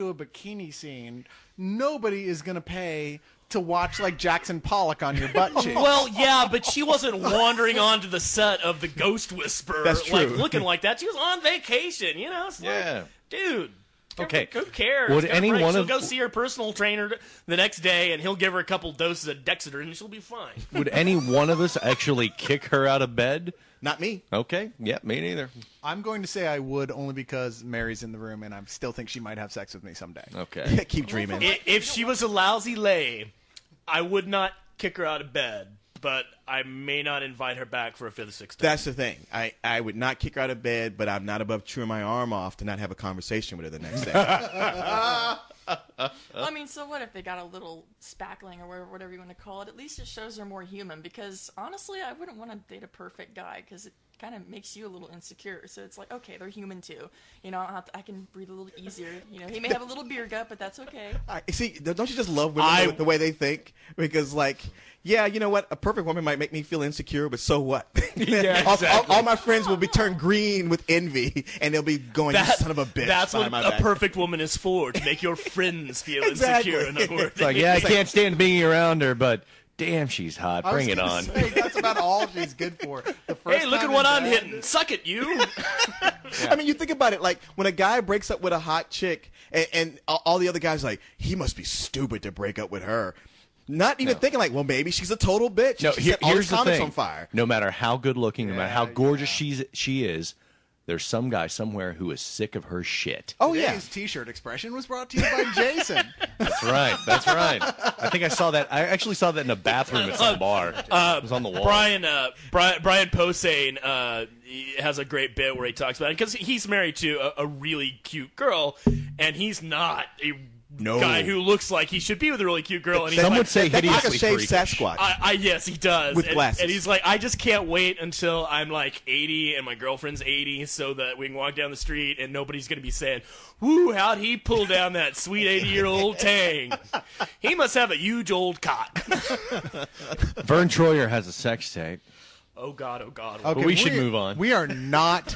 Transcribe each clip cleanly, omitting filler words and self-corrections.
a bikini scene, nobody is going to pay to watch like Jackson Pollock on your butt cheek. Well, yeah, but she wasn't wandering onto the set of The Ghost Whisperer, That's true. like looking like that. She was on vacation, you know? It's like, dude. Okay. Who cares? Would any one She'll of go see her personal trainer the next day, and he'll give her a couple doses of Dexedrine, and she'll be fine. Would any one of us actually kick her out of bed? Not me. Okay. Yeah, me neither. I'm going to say I would only because Mary's in the room, and I still think she might have sex with me someday. Okay. Keep dreaming. If she was a lousy lay, I would not kick her out of bed, but I may not invite her back for a fifth or sixth time. That's the thing. I would not kick her out of bed, but I'm not above chewing my arm off to not have a conversation with her the next day. Well, I mean, so what if they got a little spackling or whatever you want to call it? At least it shows they're more human, because honestly, I wouldn't want to date a perfect guy because it kind of makes you a little insecure. So it's like, okay, they're human too. You know, I can breathe a little easier. You know, he may have a little beer gut, but that's okay. See, don't you just love women the way they think? Because, like, yeah, you know what? A perfect woman might make me feel insecure, but so what? Yeah, all my friends will be turned green with envy, and they'll be going, you son of a bitch. That's what my a back. perfect woman is for, to make your friends feel Exactly. insecure. In other words. It's like, yeah, I can't stand being around her, but damn, she's hot. Bring it on. That's about all she's good for. Hey, look at what I'm hitting. Suck it, you. I mean, you think about it, like, when a guy breaks up with a hot chick, and all the other guys are like, he must be stupid to break up with her. Not even thinking like, well, maybe she's a total bitch. No, She set all here's his the comics thing. on fire. No matter how good looking, no matter how gorgeous she is, there's some guy somewhere who is sick of her shit. Oh, yeah. Today's T-shirt expression was brought to you by Jason. That's right. That's right. I think I saw that. I actually saw that in a bathroom at some bar. It was on the wall. Brian Posehn has a great bit where he talks about it, because he's married to a really cute girl, and he's not a guy who looks like he should be with a really cute girl. And he's Some like, would say That's like a hideously shaved freakish. Sasquatch. yes, he does. With glasses. And he's like, I just can't wait until I'm like 80 and my girlfriend's 80 so that we can walk down the street and nobody's going to be saying, whoo, how'd he pull down that sweet 80-year-old tang? He must have a huge old cock. Vern Troyer has a sex tape. Oh, God, oh, God. Okay, we should move on. We are not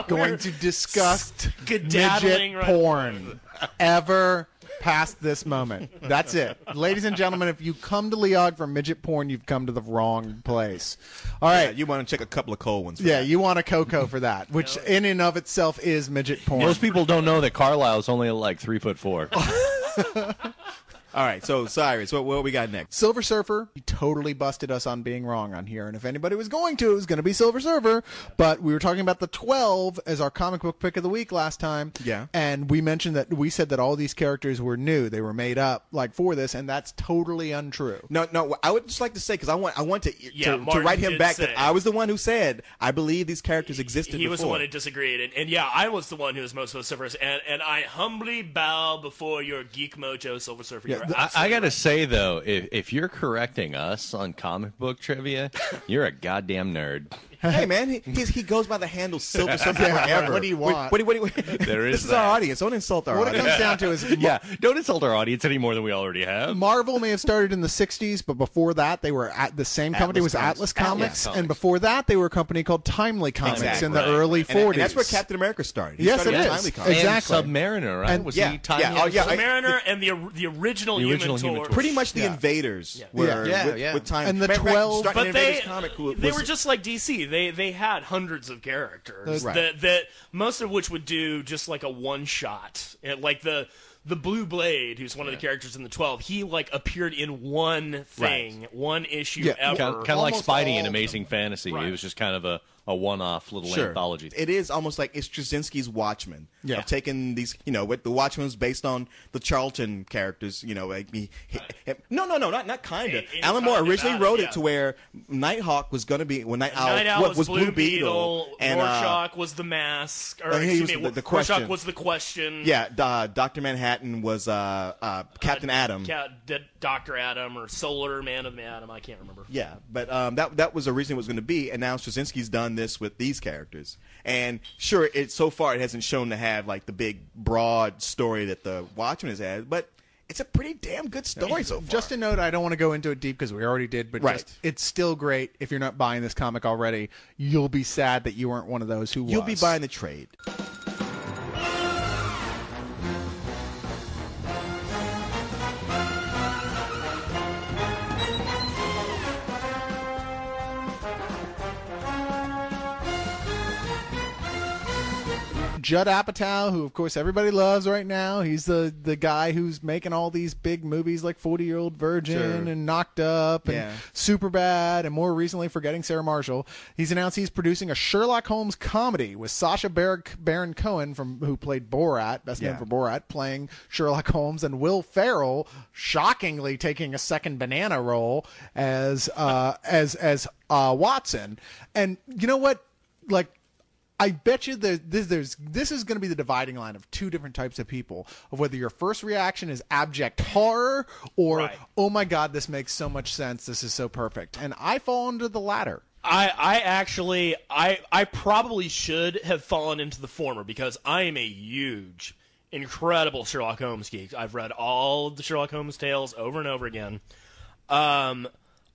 going we're to discuss skedaddling midget right porn ever past this moment. That's it. Ladies and gentlemen, if you come to Leog for midget porn, you've come to the wrong place. All right. Yeah, you want to check a couple of cold ones. For Yeah, that. you want a Coco for that, which in and of itself is midget porn. Most people don't know that Carlisle's only like 3'4". All right, so Cyrus, what we got next? Silver Surfer, he totally busted us on being wrong on here. And if anybody was going to, it was going to be Silver Surfer. But we were talking about the 12 as our comic book pick of the week last time. Yeah. And we mentioned that we said that all these characters were new. They were made up like for this, and that's totally untrue. No, I would just like to say, because I want to Martin write him did back say. that I was the one who said, I believe these characters existed He before. was the one who disagreed. And yeah, I was the one who was most vociferous. And I humbly bow before your Geek Mojo Silver Surfer. Yeah, You're I absolutely gotta right. say though, if you're correcting us on comic book trivia, you're a goddamn nerd. Hey, man, he goes by the handle Silver Surfer forever. What do you want? What do you There this is is that. our audience. Don't insult our What it audience. comes down to is Yeah, don't insult our audience any more than we already have. Marvel may have started in the 60s, but before that, they were at the same company Atlas was Comics. Atlas Comics, Comics. and before that, they were a company called Timely Comics Exactly. in the Right. early 40s. And that's where Captain America started. He Yes, started it with is. Timely Comics. Exactly. And Submariner, right? And- Was yeah, he tiny? yeah, oh, yeah. The Mariner and the original, The original Human Human Torch. Torch. Pretty much the Yeah. invaders Yeah. were Yeah. with time. And the Matter of fact, 12 starting But in they Invaders comic they was- were just like DC. They had hundreds of characters Right. that most of which would do just like a one shot. Like the Blue Blade, who's one of the characters in the 12, he like appeared in one thing, one issue Yeah, ever. Kind of like Almost Spidey in all Amazing Fantasy. Right. It was just kind of a one-off little Sure. anthology. It is almost like it's Straczynski's Watchmen. Yeah. Of taking these, with the Watchmen was based on the Charlton characters, like no, not kinda. Any Alan Moore kind originally about it, wrote yeah. it to where Nighthawk was going to be, Night Owl Owl was Blue Beetle, and Rorschach was the mask, or he excuse was me, the Rorschach question. was the question. Dr. Manhattan was Captain Atom. Dr. Adam or Solar Man of Atom, I can't remember. Yeah, but that was originally what it was going to be, and now Straczynski's done this with these characters. And sure, so far it hasn't shown to have like the big broad story that the Watchmen has had, but it's a pretty damn good story so far. Just a note, I don't want to go into it deep because we already did, but Right. it's still great. If you're not buying this comic already, you'll be sad that you weren't one of those who You'll was. be buying the trade. Judd Apatow, who of course everybody loves right now. He's the guy who's making all these big movies like 40-Year-Old Virgin Sure. and Knocked Up and Yeah. Superbad, and more recently Forgetting Sarah Marshall. He's announced he's producing a Sherlock Holmes comedy with Sacha Baron Cohen, who played Borat, best known Yeah. for Borat, playing Sherlock Holmes, and Will Ferrell shockingly taking a second banana role as Watson. And you know what? Like, I bet you this is going to be the dividing line of two different types of people, of whether your first reaction is abject horror or, Right. oh my God, this makes so much sense. This is so perfect. And I fall under the latter. I actually probably should have fallen into the former because I am a huge, incredible Sherlock Holmes geek. I've read all of the Sherlock Holmes tales over and over again.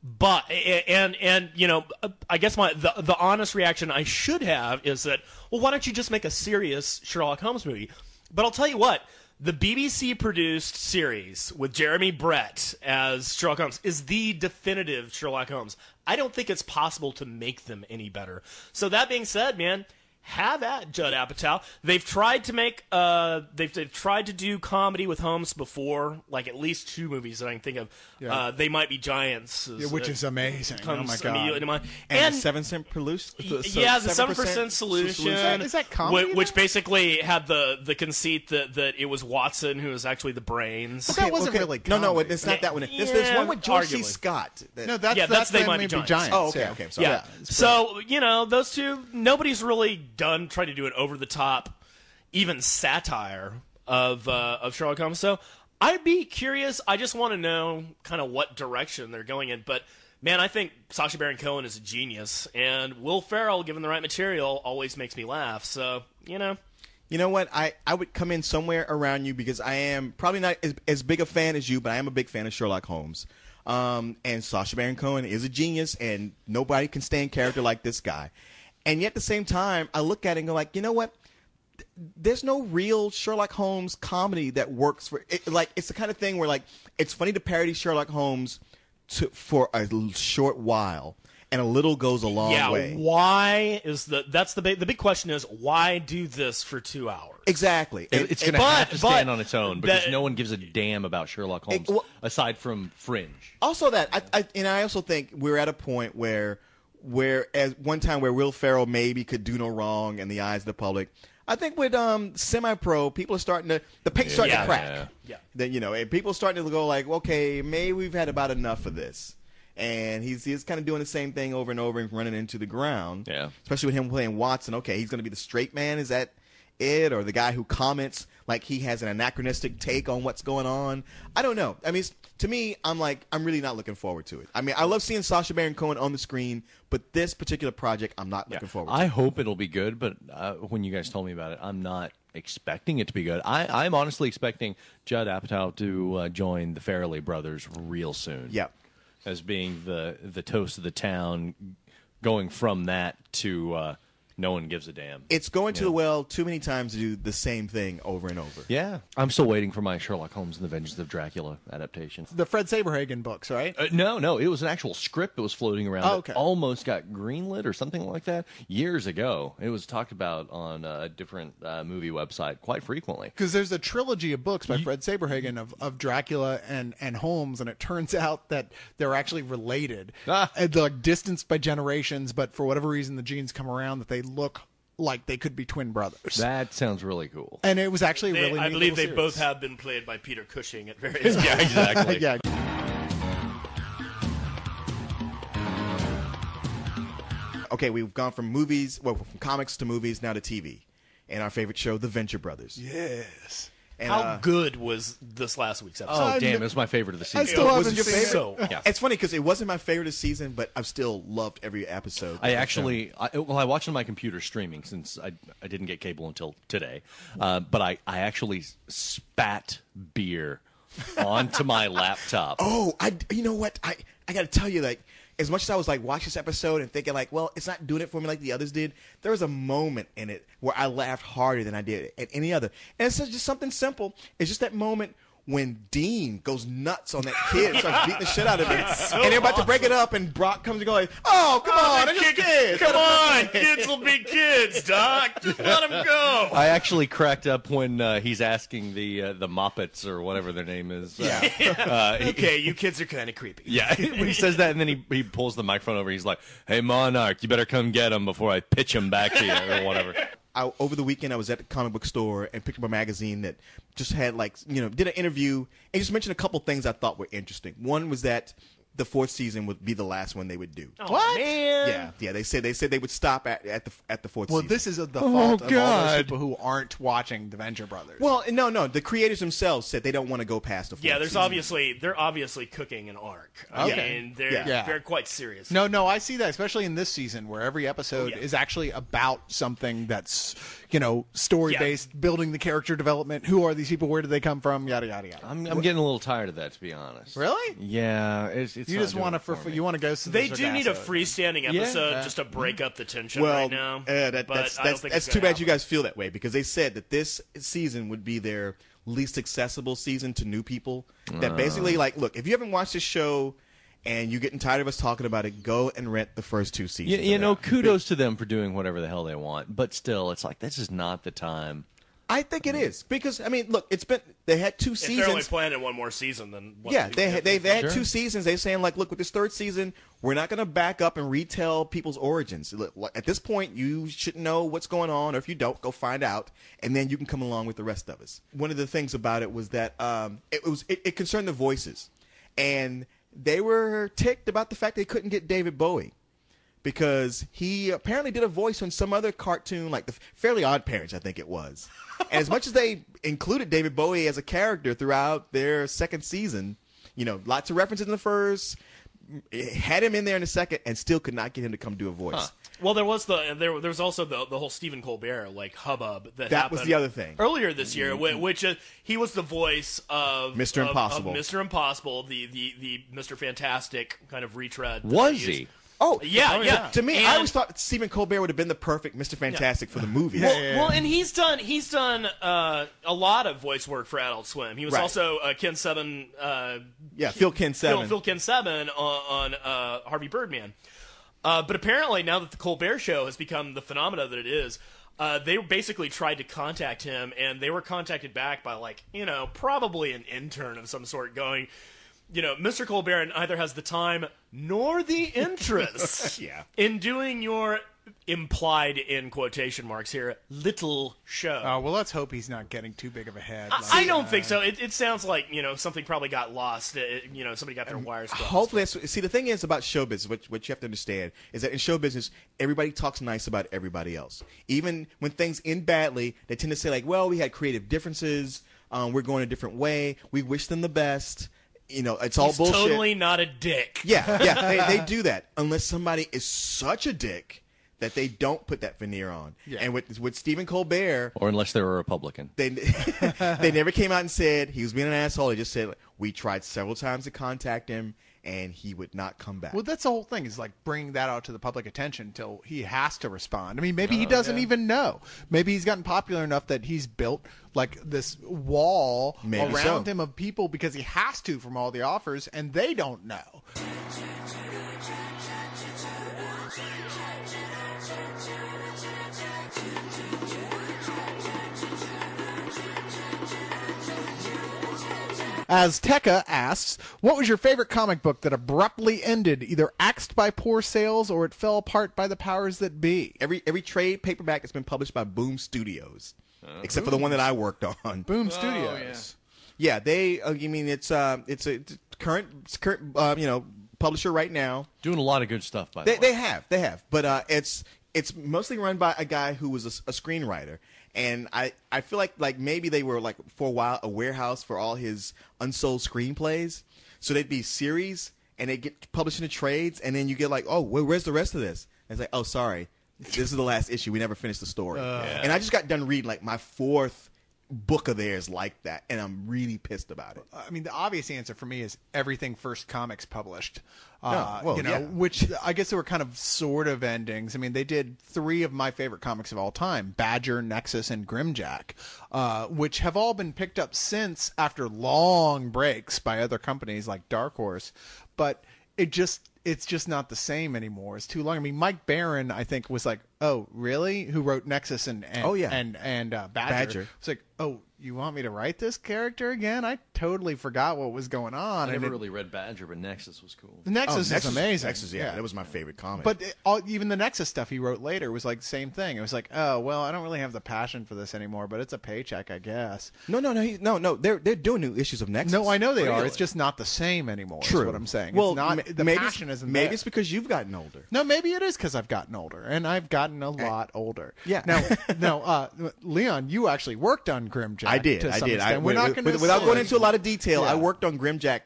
But you know, I guess the honest reaction I should have is that, well, why don't you just make a serious Sherlock Holmes movie? But I'll tell you what, the BBC produced series with Jeremy Brett as Sherlock Holmes is the definitive Sherlock Holmes. I don't think it's possible to make them any better. So that being said, man, have at Judd Apatow. They've tried to make they've tried to do comedy with Holmes before, like at least 2 movies that I can think of. Yeah. They Might Be Giants, Which is amazing. Oh my comes God. immediately to mind. And the 7% Yeah, the 7% solution. Is that comedy which then? basically had the conceit that it was Watson who was actually the brains. But that wasn't really No, comedy. it's not that one. There's Yeah, one with George C. arguably. Scott. No, that's They They Might Be Giants. Oh, okay, yeah. okay, sorry. Yeah. it's So, you know, those two, nobody's really tried to do an over-the-top, even satire of Sherlock Holmes. So I'd be curious. I just want to know kind of what direction they're going in. But, man, I think Sacha Baron Cohen is a genius. And Will Ferrell, given the right material, always makes me laugh. So, you know. You know what? I would come in somewhere around you because I am probably not as big a fan as you, but I am a big fan of Sherlock Holmes. And Sacha Baron Cohen is a genius, and nobody can stand character like this guy. And yet at the same time, I look at it and go like, you know what? There's no real Sherlock Holmes comedy that works for it. Like, it's the kind of thing where like it's funny to parody Sherlock Holmes for a short while, and a little goes a long way. Why is the big question is why do this for 2 hours? Exactly. It's going to but- have to stand but on its own because that- no one gives a damn about Sherlock Holmes well- aside from Fringe. Also, that I also think we're at a point where at one time where Will Ferrell maybe could do no wrong in the eyes of the public. I think with semi-pro, people are starting the paint's starting to crack. Yeah. That, you know, and people are starting to go like, okay, maybe we've had about enough of this. And he's kind of doing the same thing over and over and running into the ground. Yeah. Especially with him playing Watson. Okay, he's going to be the straight man. Is that it? Or the guy who comments like he has an anachronistic take on what's going on? I don't know. I mean, to me, I'm really not looking forward to it. I mean, I love seeing Sacha Baron Cohen on the screen, but this particular project, I'm not looking forward to. I hope it'll be good, but when you guys told me about it, I'm not expecting it to be good. I'm honestly expecting Judd Apatow to join the Farrelly brothers real soon. Yep. As being the toast of the town, going from that to no one gives a damn. It's going to the well too many times to do the same thing over and over. Yeah. I'm still waiting for my Sherlock Holmes and the Vengeance of Dracula adaptation. The Fred Saberhagen books, right? No, it was an actual script that was floating around Oh, okay. that almost got greenlit or something like that years ago. It was talked about on a different movie website quite frequently. Because there's a trilogy of books by Fred Saberhagen of Dracula and Holmes, and it turns out that they're actually related. And they're like distanced by generations, but for whatever reason the genes come around that they look like they could be twin brothers. That sounds really cool. And it was actually a really I neat believe they little both series. have been played by Peter Cushing at various Yeah, exactly. Yeah. Okay, we've gone from from comics to movies, now to TV. And our favorite show, The Venture Brothers. Yes. And, How good was this last week's episode? Oh, damn, it was my favorite of the season. I still Was haven't it your seen favorite? So, Yeah. It's funny because it wasn't my favorite of the season, but I've still loved every episode. I watched on my computer streaming since I didn't get cable until today. But I actually spat beer onto my laptop. Oh, you know what? I got to tell you, like, as much as I was like watching this episode and thinking like, well, it's not doing it for me like the others did. There was a moment in it where I laughed harder than I did at any other, and it's just something simple. It's just that moment when Dean goes nuts on that kid and starts beating the shit out of him. And they're about to break it up, and Brock comes and goes, "Oh, come on, they're just kids. Come on, kids will be kids, Doc. Just let them go." I actually cracked up when he's asking the Moppets or whatever their name is. Okay, you kids are kind of creepy. Yeah, when he says that, and then he pulls the microphone over. He's like, "Hey, Monarch, you better come get him before I pitch him back to you," or whatever. Over the weekend, I was at the comic book store and picked up a magazine that just had, like, did an interview and just mentioned a couple things I thought were interesting. One was that the 4th season would be the last one they would do. Oh, what? Man. Yeah. They said they would stop at the 4th season. Well, this is the fault of all those people who aren't watching the Venture Brothers. Well, no. The creators themselves said they don't want to go past the 4th season. They're obviously cooking an arc. Okay. And they're quite serious. No, I see that, especially in this season where every episode is actually about something that's, story-based, building the character development. Who are these people? Where do they come from? Yada, yada, yada. I'm getting a little tired of that, to be honest. Really? Yeah. It's you just want to go. They do need a freestanding episode just to break up the tension right now. That's too bad you guys feel that way, because they said that this season would be their least accessible season to new people. That basically, look, if you haven't watched this show and you're getting tired of us talking about it, go and rent the first 2 seasons. Kudos to them for doing whatever the hell they want, but still, it's like this is not the time. I think it is, because look, they had 2 seasons. If they're only planning one more season, then they had 2 seasons. They're saying, look, with this 3rd season, we're not going to back up and retell people's origins. Look, at this point, you should know what's going on, or if you don't, go find out, and then you can come along with the rest of us. One of the things about it was that it concerned the voices, and they were ticked about the fact they couldn't get David Bowie, because he apparently did a voice on some other cartoon, like the Fairly Odd Parents, I think it was. And as much as they included David Bowie as a character throughout their 2nd season, lots of references in the first, had him in there in the 2nd, and still could not get him to come do a voice. Huh. Well, there was also the whole Stephen Colbert hubbub that was the other thing earlier this year, which he was the voice of Mr. Impossible. of Mr. Impossible, the Mr. Fantastic kind of retread. Was he? Oh, yeah. To me, I always thought Stephen Colbert would have been the perfect Mr. Fantastic for the movie. Well, and he's done a lot of voice work for Adult Swim. He was also Ken Seven. Phil Ken Seven. Phil Ken Seven on Harvey Birdman. But apparently, now that the Colbert Show has become the phenomena that it is, they basically tried to contact him, and they were contacted back by probably an intern of some sort going, Mr. Colbert neither has the time nor the interest in doing your implied, in quotation marks here, little show. Oh, well, let's hope he's not getting too big of a head. I don't think so. It sounds like, something probably got lost. Somebody got their wires crossed. Hopefully, see, the thing is about show business, what you have to understand is that in show business, everybody talks nice about everybody else. Even when things end badly, they tend to say, well, we had creative differences. We're going a different way. We wish them the best. It's all bullshit. Totally not a dick. Yeah, they do that unless somebody is such a dick that they don't put that veneer on. Yeah. And with Stephen Colbert, or unless they're a Republican, they never came out and said he was being an asshole. They just said we tried several times to contact him, and he would not come back. Well, that's the whole thing, is bringing that out to the public attention until he has to respond. I mean, maybe he doesn't even know. Maybe he's gotten popular enough that he's built this wall around him of people because he has to from all the offers, and they don't know. Azteca asks, what was your favorite comic book that abruptly ended, either axed by poor sales or it fell apart by the powers that be? Every trade paperback has been published by Boom Studios, except for the one that I worked on. Boom Studios. Yeah, they. You mean it's a current publisher right now. Doing a lot of good stuff, by the way. They have, but it's mostly run by a guy who was a screenwriter. And I feel like maybe they were for a while a warehouse for all his unsold screenplays. So they'd be series and they get published in the trades, and then you get where's the rest of this? And it's oh, sorry, this is the last issue. We never finished the story. And I just got done reading my 4th book of theirs like that, and I'm really pissed about it. I mean, the obvious answer for me is everything First Comics published. Yeah. Which I guess there were kind of sort of endings. I mean, they did 3 of my favorite comics of all time, Badger, Nexus, and Grimjack, which have all been picked up since after long breaks by other companies like Dark Horse. But it's just not the same anymore. It's too long. I mean, Mike Barron, I think, was like, "Oh, really?" Who wrote Nexus and Badger. It's like, "Oh, you want me to write this character again?" I totally forgot what was going on. I never really read Badger, but Nexus was cool. The Nexus is amazing. Nexus, that was my favorite comic. But even the Nexus stuff he wrote later was like the same thing. It was like, oh, well, I don't really have the passion for this anymore, but it's a paycheck, I guess. No. They're doing new issues of Nexus. No, I know they are. It's just not the same anymore. True. Is what I'm saying. Well, it's not, the passion isn't maybe there. it's because you've gotten older. No, maybe it is because I've gotten older, and I've gotten a lot older. Yeah. Now, Leon, you actually worked on Grimjack. I did. We're not going to without going into a lot of detail. I worked on Grimjack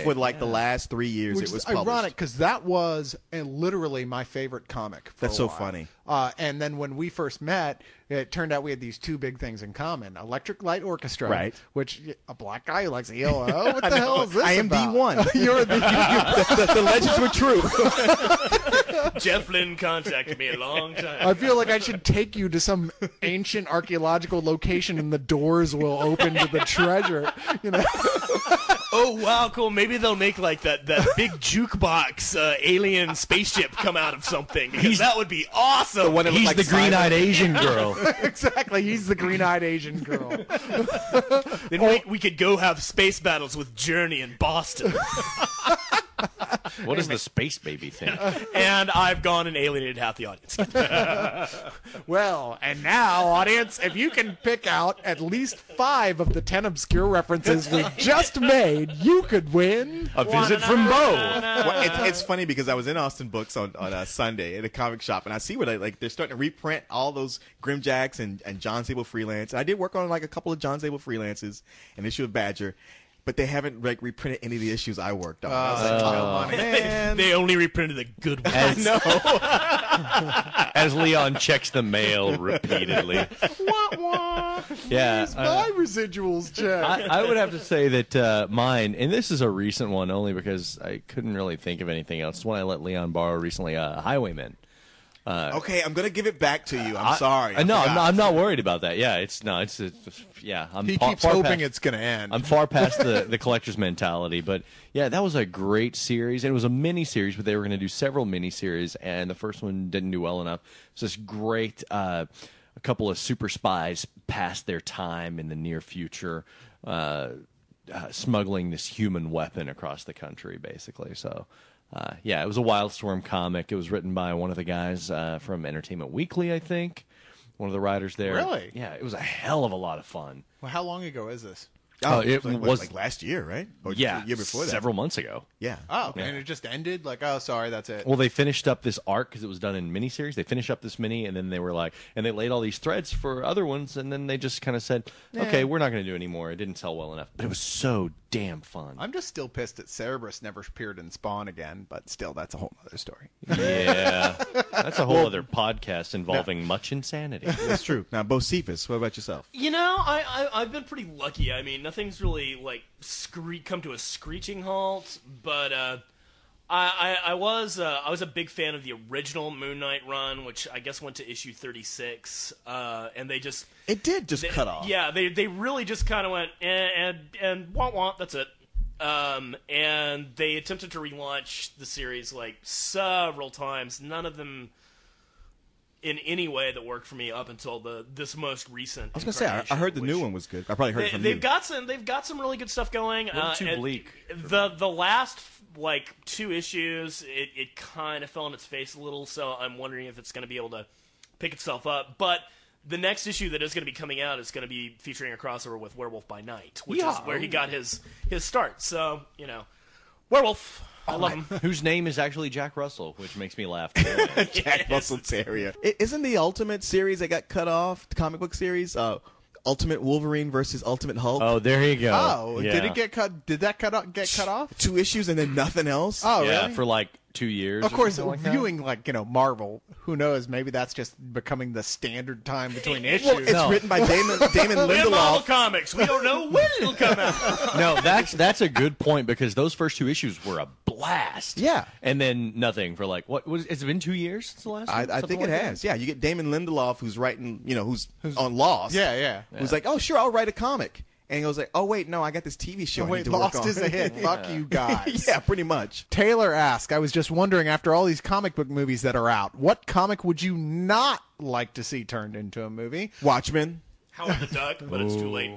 for like the last 3 years. Which it was is ironic published. because that was literally my favorite comic. That's so funny. And then when we first met, it turned out we had these 2 big things in common: Electric Light Orchestra, right? Which a black guy who likes ELO. What the hell is this? I am about? D1. You're the legends were true. Jeff Lynne contacted me a long time. I feel like I should take you to some ancient archaeological location, and the doors will open to the treasure. You know. Oh wow, cool. Maybe they'll make like that big jukebox alien spaceship come out of something. Because that would be awesome. He's like the green-eyed Asian girl. Exactly, he's the green-eyed Asian girl. Then we could go have space battles with Journey in Boston. What is the space baby thing? And I've gone and alienated half the audience. Well, and now, audience, if you can pick out at least 5 of the 10 obscure references we just made, you could win a visit from Bo. Well, it's funny because I was in Austin Books on Sunday at a comic shop, and I see where they're starting to reprint all those Grimjacks and John Sable Freelance. And I did work on like a couple of John Sable Freelances, an issue of Badger. But they haven't like reprinted any of the issues I worked on. I was like, man. They only reprinted the good ones. As Leon checks the mail repeatedly. Yeah, my residuals, Jack. I would have to say that mine, and this is a recent one only because I couldn't really think of anything else. It's one I let Leon borrow recently, Highwaymen. Okay, I'm gonna give it back to you. I'm sorry. No, I'm not worried about that. Yeah, he keeps hoping it's going to end. I'm far past the collector's mentality, but yeah, that was a great series, and it was a mini series, but they were going to do several mini series, and the first one didn't do well enough. It's this great. A couple of super spies past their time in the near future, smuggling this human weapon across the country, basically. So. It was a Wildstorm comic. It was written by one of the guys from Entertainment Weekly, I think. One of the writers there. Really? Yeah, it was a hell of a lot of fun. Well, how long ago is this? It was like last year, right? Or the year before that. Several months ago. Yeah. Oh, okay. And it just ended? Like, oh, sorry, that's it. Well, they finished up this arc because it was done in miniseries. They finished up this mini, and then they were like, and they laid all these threads for other ones, and then they just kind of said, okay, we're not going to do any more. It didn't sell well enough. But it was so damn fun. I'm just still pissed that Cerberus never appeared in Spawn again, but still, that's a whole other story. Yeah. That's a whole other podcast involving much insanity. That's true. Now, Bo Cephas, what about yourself? You know, I've been pretty lucky. I mean, nothing's really like come to a screeching halt, but I was a big fan of the original Moon Knight run, which I guess went to issue 36, and they just cut off. Yeah, they really just kind of went and wah, that's it. And they attempted to relaunch the series like several times. None of them in any way that worked for me up until this most recent. I was gonna say I heard the new one was good. I probably heard it from you. They've got some really good stuff going. Too bleak. The last like 2 issues, it kind of fell on its face a little. So I'm wondering if it's going to be able to pick itself up. But the next issue that is going to be coming out is going to be featuring a crossover with Werewolf by Night, which is where he got his start. So Werewolf. I love him. Whose name is actually Jack Russell, which makes me laugh. Jack Russell Terrier. Isn't the Ultimate series that got cut off, the comic book series, Ultimate Wolverine versus Ultimate Hulk? Oh, there you go. Oh, yeah. did it get cut? Did that get cut off? 2 issues and then nothing else? Oh, yeah, really? for like 2 years. Of course, like viewing Marvel, who knows? Maybe that's just becoming the standard time between issues. Well, it's written by Damon In Marvel Lindelof. Comics, we don't know when it'll come out. No, that's a good point because those first 2 issues were a blast. Yeah. And then nothing for has it been 2 years since the last one? I think it like has. Yeah, you get Damon Lindelof, who's writing, who's on Lost. Yeah. Who's like, oh, sure, I'll write a comic. And he goes like, oh, wait, no, I got this TV show I need to work Lost on. is a hit. Fuck you guys. Yeah, pretty much. Taylor asked, I was just wondering, after all these comic book movies that are out, what comic would you not like to see turned into a movie? Watchmen. Howard the Duck, but it's too late.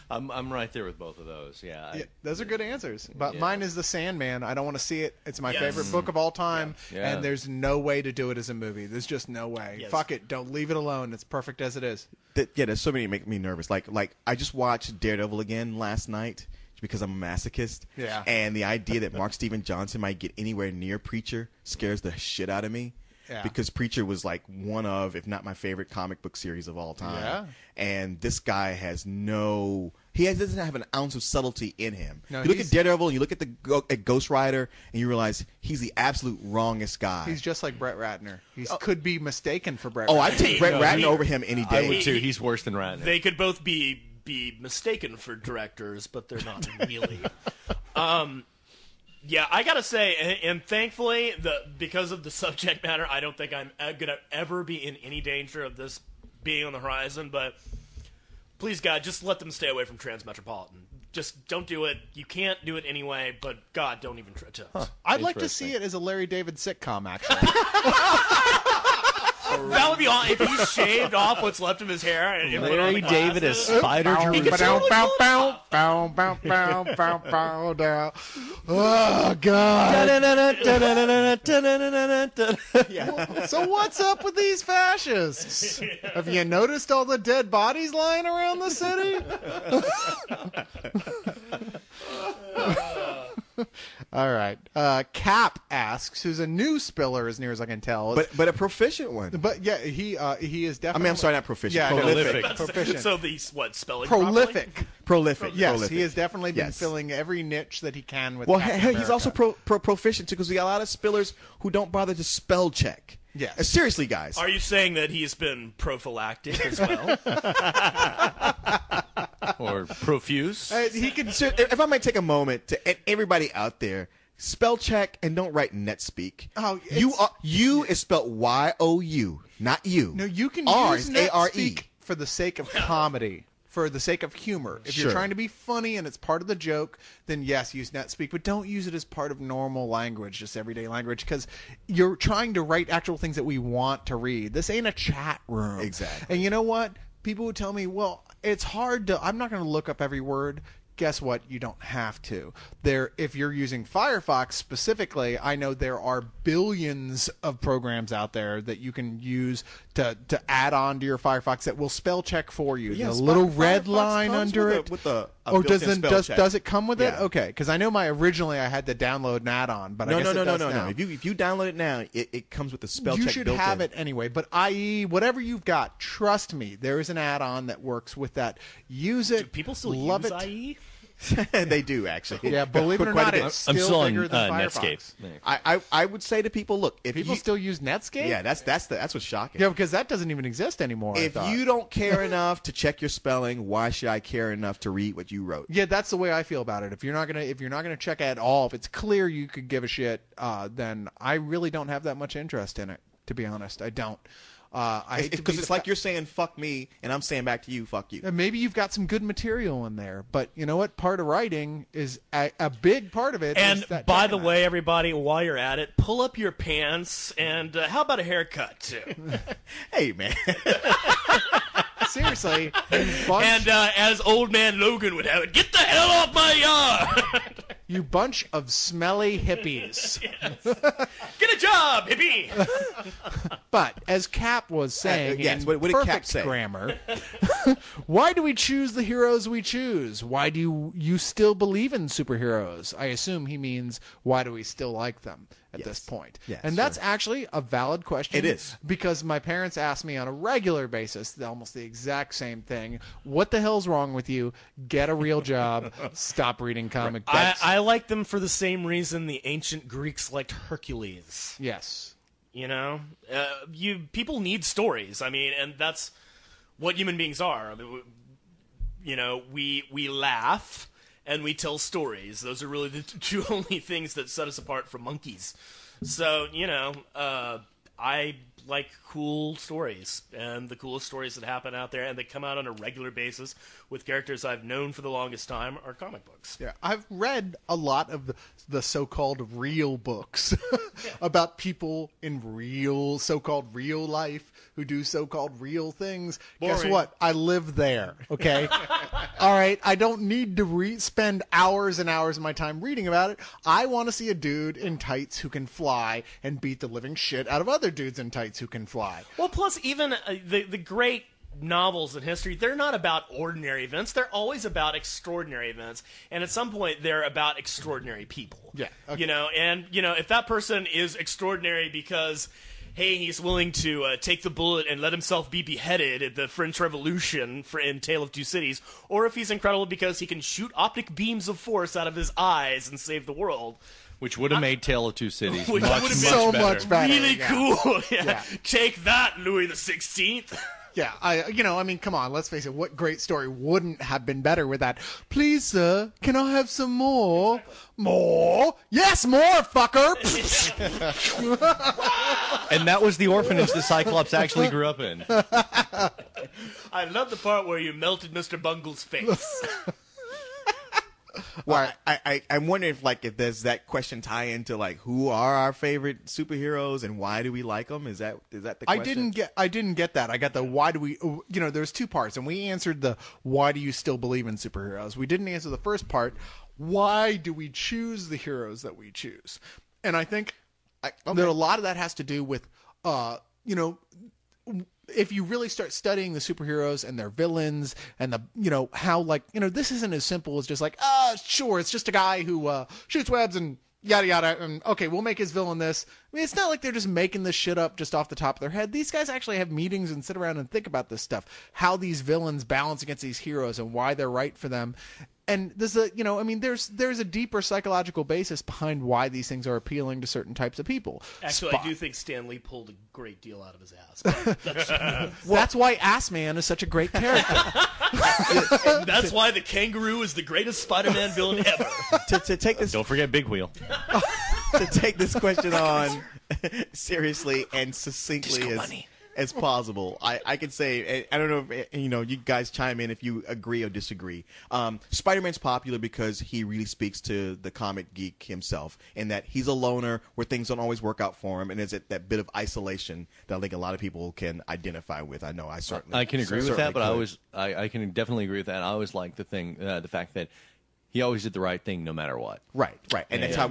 I'm right there with both of those. Yeah. Those are good answers. But mine is The Sandman. I don't want to see it. It's my Yes. favorite book of all time, Yeah. and there's no way to do it as a movie. There's just no way. Yes. Fuck it. Don't leave it alone. It's perfect as it is. There's so many make me nervous. Like I just watched Daredevil again last night because I'm a masochist. Yeah. And the idea that Mark Steven Johnson might get anywhere near Preacher scares the shit out of me. Yeah. Because Preacher was like one of, if not my favorite comic book series of all time. Yeah. And this guy has doesn't have an ounce of subtlety in him. No, you look at Daredevil, you look at Ghost Rider, and you realize he's the absolute wrongest guy. He's just like Brett Ratner. He could be mistaken for Brett Oh, Ratner. I'd take Brett Ratner over him any day. I would too. He's worse than Ratner. They could both be mistaken for directors, but they're not really. Yeah, I gotta say, and thankfully, because of the subject matter, I don't think I'm gonna ever be in any danger of this being on the horizon. But please, God, just let them stay away from Transmetropolitan. Just don't do it. You can't do it anyway. But God, don't even try to. I'd like to see it as a Larry David sitcom, actually. That would be all. If he shaved off what's left of his hair and put on Larry the David as glasses. Spider He could Jerusalem. totally pull it off. Down. Oh, God. So what's up with these fascists? Have you noticed all the dead bodies lying around the city? All right. Cap asks, who's a new spiller as near as I can tell. But a proficient one. But yeah, he is definitely. I mean, I'm sorry, not proficient. Yeah, I know. Prolific. Proficient. So the spelling Prolific. Prolific. Yes, Prolific. he has definitely been Yes. filling every niche that he can with. Well, Captain he's also America. proficient too, because we got a lot of spillers who don't bother to spell check. Yes. Seriously, guys. Are you saying that he's been prophylactic as well? Or profuse. He can. If I might take a moment to everybody out there, spell check and don't write NetSpeak. Oh, you is spelled Y-O-U, not you. No, you can R use is A-R-E. NetSpeak for the sake of comedy, for the sake of humor. If you're Sure. trying to be funny and it's part of the joke, then yes, use NetSpeak, but don't use it as part of normal language, just everyday language, because you're trying to write actual things that we want to read. This ain't a chat room. Exactly. And you know what? People would tell me, well, it's hard to, I'm not going to look up every word. Guess what? You don't have to. If you're using Firefox specifically, I know there are billions of programs out there that you can use to add on to your Firefox that will spell check for you. Yes, the little red Firefox line comes under with it. with a or built-in spell check. does it come with it? Yeah. Okay, because I know originally I had to download an add-on, but I guess it does now. If you download it now, it comes with the spell You check should built have in. it anyway, but i.e., whatever you've got, trust me, there is an add-on that works with that. Use it. Do people still love use it. IE? They do, actually. Yeah, believe it or Quite a not, bit. it's I'm still still on bigger than Firefox. Netscape. I would say to people, look, if People you, still use Netscape? yeah, that's what's shocking. Yeah, because that doesn't even exist anymore. I If thought. you don't care enough to check your spelling, why should I care enough to read what you wrote? Yeah, that's the way I feel about it. If you're not gonna check at all, if it's clear you could give a shit, then I really don't have that much interest in it. To be honest, I don't. Because it's like you're saying "fuck me" and I'm saying back to you "fuck you." Maybe you've got some good material in there, but you know what? Part of writing is a big part of it. And is that by the checking way, everybody, while you're at it, pull up your pants and how about a haircut too? Hey, man. that. Seriously, you bunch, And as old man Logan would have it, get the hell off my yard! you bunch of smelly hippies. Get a job, hippie! But as Cap was saying, yes, in what did Cap perfect say? grammar, why do we choose the heroes we choose? Why do you still believe in superheroes? I assume he means why do we still like them? at this point? Yes, and that's actually a valid question. It is. Because my parents ask me on a regular basis almost the exact same thing. What the hell's wrong with you? Get a real job. Stop reading comic books. I like them for the same reason the ancient Greeks liked Hercules. Yes. You know, people need stories. I mean, and that's what human beings are. I mean, you know, we laugh and we tell stories. Those are really the two only things that set us apart from monkeys. So, you know, I like cool stories, and the coolest stories that happen out there and that come out on a regular basis with characters I've known for the longest time are comic books. Yeah, I've read a lot of the so-called real books about people in real, so-called real life who do so-called real things. Boring. Guess what? I live there, okay? All right, I don't need to spend hours and hours of my time reading about it. I want to see a dude in tights who can fly and beat the living shit out of other dudes in tights who can fly. Well, plus even the great novels in history, they're not about ordinary events. They're always about extraordinary events. And at some point, they're about extraordinary people. Yeah. Okay. You know, and, you know, if that person is extraordinary because, hey, he's willing to take the bullet and let himself be beheaded at the French Revolution in Tale of Two Cities, or if he's incredible because he can shoot optic beams of force out of his eyes and save the world. Which would have made Tale of Two Cities Which much, would have much so better. much better. Really Yeah. cool. Yeah. Yeah. Take that, Louis the 16th. Yeah, I mean, come on, let's face it. What great story wouldn't have been better with that? Please, sir, can I have some more? More? Yes, more, fucker! And that was the orphanage the Cyclops actually grew up in. I love the part where you melted Mr. Bungle's face. Well, I wonder if does that question tie into like who are our favorite superheroes and why do we like them? Is that the question? I didn't get that. I got the why do we, there's two parts, and we answered the why do you still believe in superheroes. We didn't answer the first part, why do we choose the heroes that we choose? And I think that a lot of that has to do with, if you really start studying the superheroes and their villains and how this isn't as simple as just like, sure, it's just a guy who shoots webs and yada yada, and okay, we'll make his villain this. I mean, it's not like they're just making this shit up just off the top of their head. These guys actually have meetings and sit around and think about this stuff, how these villains balance against these heroes and why they're right for them. And there's a deeper psychological basis behind why these things are appealing to certain types of people. Actually, I do think Stan Lee pulled a great deal out of his ass. That's why Ass Man is such a great character. That's why the kangaroo is the greatest Spider-Man villain ever. to take this Don't forget Big Wheel. to take this question on seriously and succinctly as possible. I can say, I don't know if you guys chime in if you agree or disagree. Spider-Man's popular because he really speaks to the comic geek himself, in that he's a loner where things don't always work out for him, and there's that bit of isolation that I think a lot of people can identify with. I know I certainly I can agree with that, but could. I can definitely agree with that. I always like the fact that he always did the right thing no matter what. Right, and that's how